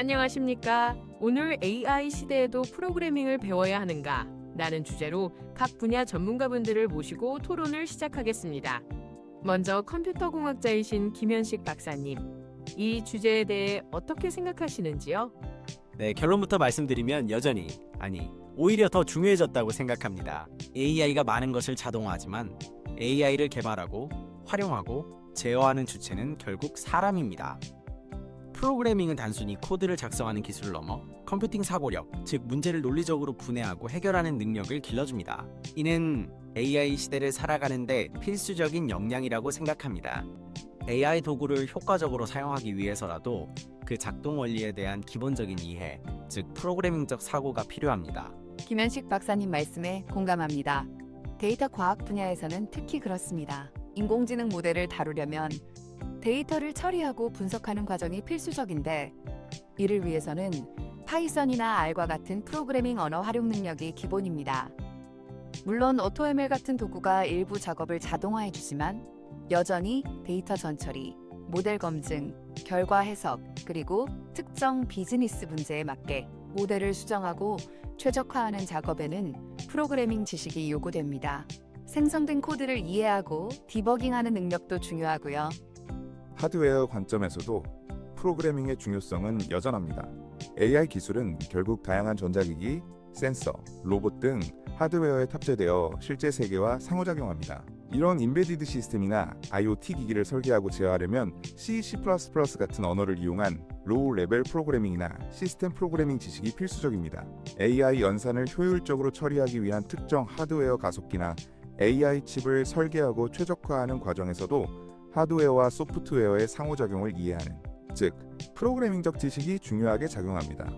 안녕하십니까? 오늘 AI 시대에도 프로그래밍을 배워야 하는가? 라는 주제로 각 분야 전문가분들을 모시고 토론을 시작하겠습니다. 먼저 컴퓨터공학자이신 김현식 박사님, 이 주제에 대해 어떻게 생각하시는지요? 네, 결론부터 말씀드리면 여전히, 오히려 더 중요해졌다고 생각합니다. AI가 많은 것을 자동화하지만 AI를 개발하고 활용하고 제어하는 주체는 결국 사람입니다. 프로그래밍은 단순히 코드를 작성하는 기술을 넘어 컴퓨팅 사고력, 즉 문제를 논리적으로 분해하고 해결하는 능력을 길러줍니다. 이는 AI 시대를 살아가는데 필수적인 역량이라고 생각합니다. AI 도구를 효과적으로 사용하기 위해서라도 그 작동 원리에 대한 기본적인 이해, 즉 프로그래밍적 사고가 필요합니다. 김현식 박사님 말씀에 공감합니다. 데이터 과학 분야에서는 특히 그렇습니다. 인공지능 모델을 다루려면 데이터를 처리하고 분석하는 과정이 필수적인데, 이를 위해서는 파이썬이나 R과 같은 프로그래밍 언어 활용 능력이 기본입니다. 물론 AutoML 같은 도구가 일부 작업을 자동화해주지만 여전히 데이터 전처리, 모델 검증, 결과 해석, 그리고 특정 비즈니스 문제에 맞게 모델을 수정하고 최적화하는 작업에는 프로그래밍 지식이 요구됩니다. 생성된 코드를 이해하고 디버깅하는 능력도 중요하고요. 하드웨어 관점에서도 프로그래밍의 중요성은 여전합니다. AI 기술은 결국 다양한 전자기기, 센서, 로봇 등 하드웨어에 탑재되어 실제 세계와 상호작용합니다. 이런 인베디드 시스템이나 IoT 기기를 설계하고 제어하려면 C, C++ 같은 언어를 이용한 로우 레벨 프로그래밍이나 시스템 프로그래밍 지식이 필수적입니다. AI 연산을 효율적으로 처리하기 위한 특정 하드웨어 가속기나 AI 칩을 설계하고 최적화하는 과정에서도 하드웨어와 소프트웨어의 상호작용을 이해하는, 즉 프로그래밍적 지식이 중요하게 작용합니다.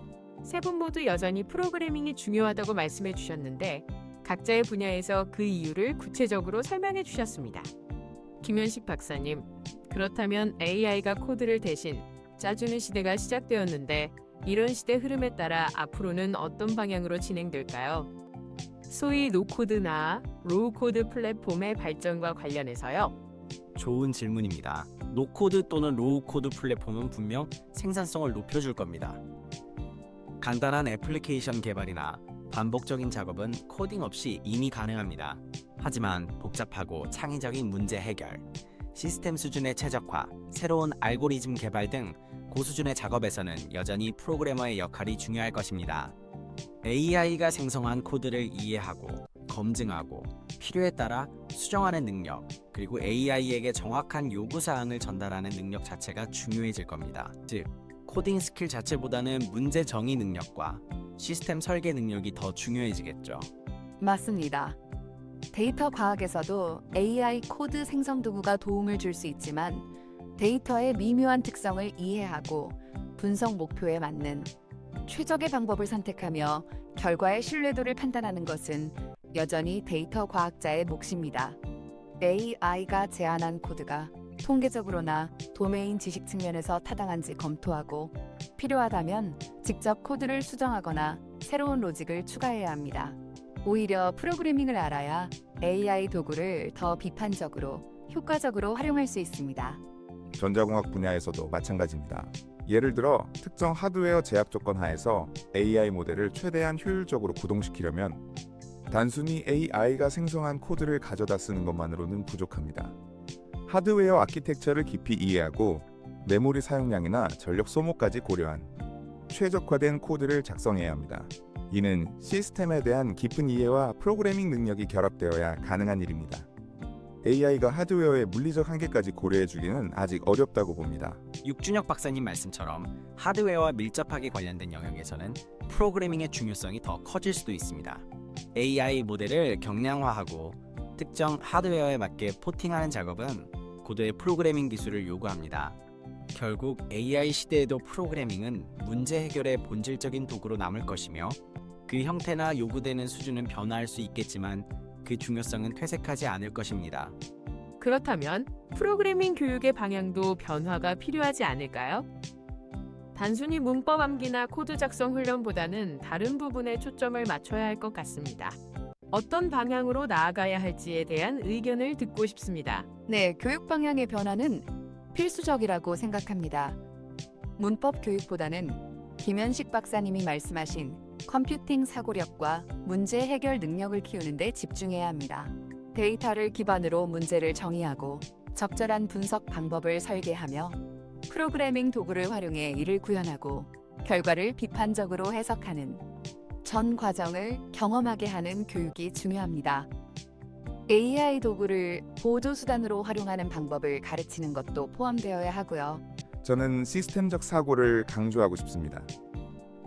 세 분 모두 여전히 프로그래밍이 중요하다고 말씀해 주셨는데 각자의 분야에서 그 이유를 구체적으로 설명해 주셨습니다. 김현식 박사님, 그렇다면 AI가 코드를 대신 짜주는 시대가 시작되었는데 이런 시대 흐름에 따라 앞으로는 어떤 방향으로 진행될까요? 소위 노코드나 로우코드 플랫폼의 발전과 관련해서요. 좋은 질문입니다. 노코드 또는 로우코드 플랫폼은 분명 생산성을 높여줄 겁니다. 간단한 애플리케이션 개발이나 반복적인 작업은 코딩 없이 이미 가능합니다. 하지만 복잡하고 창의적인 문제 해결, 시스템 수준의 최적화, 새로운 알고리즘 개발 등 고수준의 작업에서는 여전히 프로그래머의 역할이 중요할 것입니다. AI가 생성한 코드를 이해하고 검증하고 필요에 따라 수정하는 능력, 그리고 AI에게 정확한 요구사항을 전달하는 능력 자체가 중요해질 겁니다. 즉, 코딩 스킬 자체보다는 문제 정의 능력과 시스템 설계 능력이 더 중요해지겠죠. 맞습니다. 데이터 과학에서도 AI 코드 생성 도구가 도움을 줄 수 있지만 데이터의 미묘한 특성을 이해하고 분석 목표에 맞는 최적의 방법을 선택하며 결과의 신뢰도를 판단하는 것은 여전히 데이터 과학자의 몫입니다. AI가 제안한 코드가 통계적으로나 도메인 지식 측면에서 타당한지 검토하고 필요하다면 직접 코드를 수정하거나 새로운 로직을 추가해야 합니다. 오히려 프로그래밍을 알아야 AI 도구를 더 비판적으로 효과적으로 활용할 수 있습니다. 전자공학 분야에서도 마찬가지입니다. 예를 들어 특정 하드웨어 제약 조건 하에서 AI 모델을 최대한 효율적으로 구동시키려면 단순히 AI가 생성한 코드를 가져다 쓰는 것만으로는 부족합니다. 하드웨어 아키텍처를 깊이 이해하고 메모리 사용량이나 전력 소모까지 고려한 최적화된 코드를 작성해야 합니다. 이는 시스템에 대한 깊은 이해와 프로그래밍 능력이 결합되어야 가능한 일입니다. AI가 하드웨어의 물리적 한계까지 고려해주기는 아직 어렵다고 봅니다. 육준혁 박사님 말씀처럼 하드웨어와 밀접하게 관련된 영역에서는 프로그래밍의 중요성이 더 커질 수도 있습니다. AI 모델을 경량화하고 특정 하드웨어에 맞게 포팅하는 작업은 고도의 프로그래밍 기술을 요구합니다. 결국 AI 시대에도 프로그래밍은 문제 해결의 본질적인 도구로 남을 것이며 그 형태나 요구되는 수준은 변화할 수 있겠지만 그 중요성은 퇴색하지 않을 것입니다. 그렇다면 프로그래밍 교육의 방향도 변화가 필요하지 않을까요? 단순히 문법 암기나 코드 작성 훈련보다는 다른 부분에 초점을 맞춰야 할 것 같습니다. 어떤 방향으로 나아가야 할지에 대한 의견을 듣고 싶습니다. 네, 교육 방향의 변화는 필수적이라고 생각합니다. 문법 교육보다는 김현식 박사님이 말씀하신 컴퓨팅 사고력과 문제 해결 능력을 키우는 데 집중해야 합니다. 데이터를 기반으로 문제를 정의하고 적절한 분석 방법을 설계하며 프로그래밍 도구를 활용해 이를 구현하고 결과를 비판적으로 해석하는 전 과정을 경험하게 하는 교육이 중요합니다. AI 도구를 보조수단으로 활용하는 방법을 가르치는 것도 포함되어야 하고요. 저는 시스템적 사고를 강조하고 싶습니다.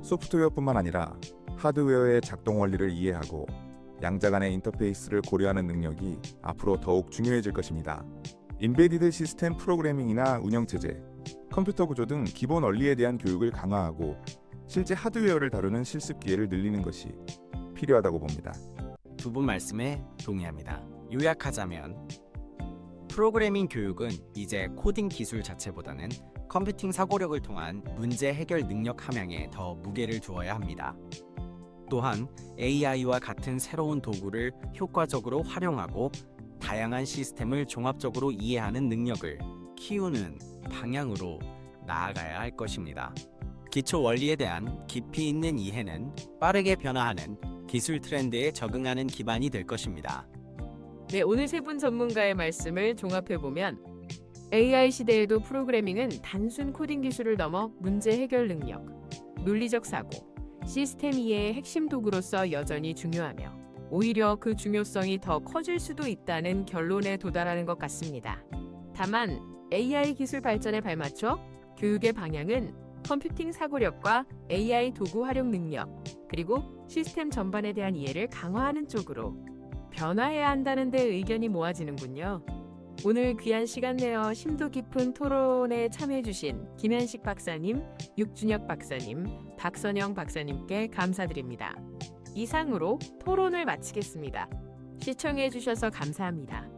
소프트웨어뿐만 아니라 하드웨어의 작동 원리를 이해하고 양자 간의 인터페이스를 고려하는 능력이 앞으로 더욱 중요해질 것입니다. 인베디드 시스템 프로그래밍이나 운영체제, 컴퓨터 구조 등 기본 원리에 대한 교육을 강화하고 실제 하드웨어를 다루는 실습 기회를 늘리는 것이 필요하다고 봅니다. 두 분 말씀에 동의합니다. 요약하자면 프로그래밍 교육은 이제 코딩 기술 자체보다는 컴퓨팅 사고력을 통한 문제 해결 능력 함양에 더 무게를 두어야 합니다. 또한 AI와 같은 새로운 도구를 효과적으로 활용하고 다양한 시스템을 종합적으로 이해하는 능력을 키우는 방향으로 나아가야 할 것입니다. 기초 원리에 대한 깊이 있는 이해는 빠르게 변화하는 기술 트렌드에 적응하는 기반이 될 것입니다. 네, 오늘 세 분 전문가의 말씀을 종합해보면 AI 시대에도 프로그래밍은 단순 코딩 기술을 넘어 문제 해결 능력, 논리적 사고, 시스템 이해의 핵심 도구로서 여전히 중요하며 오히려 그 중요성이 더 커질 수도 있다는 결론에 도달하는 것 같습니다. 다만 AI 기술 발전에 발맞춰 교육의 방향은 컴퓨팅 사고력과 AI 도구 활용 능력, 그리고 시스템 전반에 대한 이해를 강화하는 쪽으로 변화해야 한다는 데 의견이 모아지는군요. 오늘 귀한 시간 내어 심도 깊은 토론에 참여해주신 김현식 박사님, 육준혁 박사님, 박선영 박사님께 감사드립니다. 이상으로 토론을 마치겠습니다. 시청해주셔서 감사합니다.